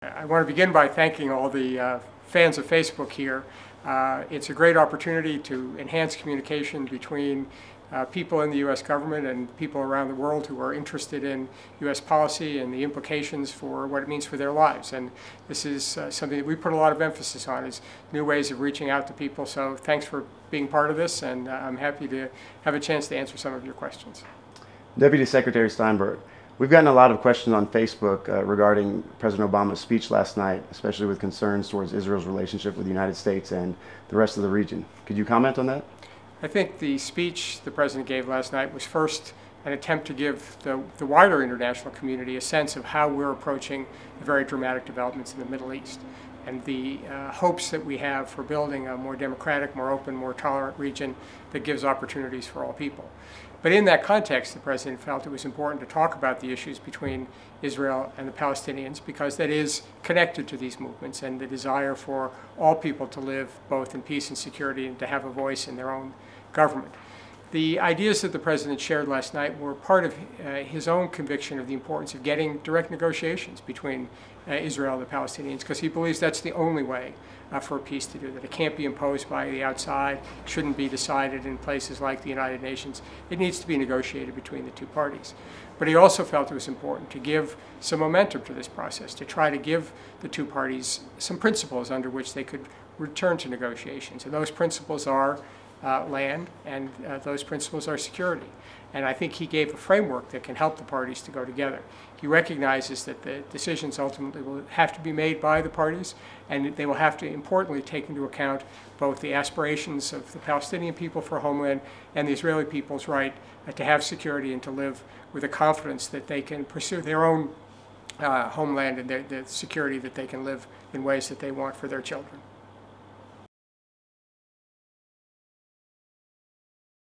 I want to begin by thanking all the fans of Facebook here. It's a great opportunity to enhance communication between people in the U.S. government and people around the world who are interested in U.S. policy and the implications for what it means for their lives. And this is something that we put a lot of emphasis on, is new ways of reaching out to people. So thanks for being part of this, and I'm happy to have a chance to answer some of your questions. Deputy Secretary Steinberg, we've gotten a lot of questions on Facebook regarding President Obama's speech last night, especially with concerns towards Israel's relationship with the United States and the rest of the region. Could you comment on that? I think the speech the President gave last night was first an attempt to give the wider international community a sense of how we're approaching the very dramatic developments in the Middle East and the hopes that we have for building a more democratic, more open, more tolerant region that gives opportunities for all people. But in that context, the President felt it was important to talk about the issues between Israel and the Palestinians, because that is connected to these movements and the desire for all people to live both in peace and security and to have a voice in their own government. The ideas that the President shared last night were part of his own conviction of the importance of getting direct negotiations between Israel and the Palestinians, because he believes that's the only way for peace to do that. It can't be imposed by the outside, shouldn't be decided in places like the United Nations. It needs to be negotiated between the two parties. But he also felt it was important to give some momentum to this process, to try to give the two parties some principles under which they could return to negotiations. And those principles are land, and those principles are security. And I think he gave a framework that can help the parties to go together. He recognizes that the decisions ultimately will have to be made by the parties, and they will have to importantly take into account both the aspirations of the Palestinian people for homeland and the Israeli people's right to have security and to live with a confidence that they can pursue their own homeland and the security that they can live in ways that they want for their children.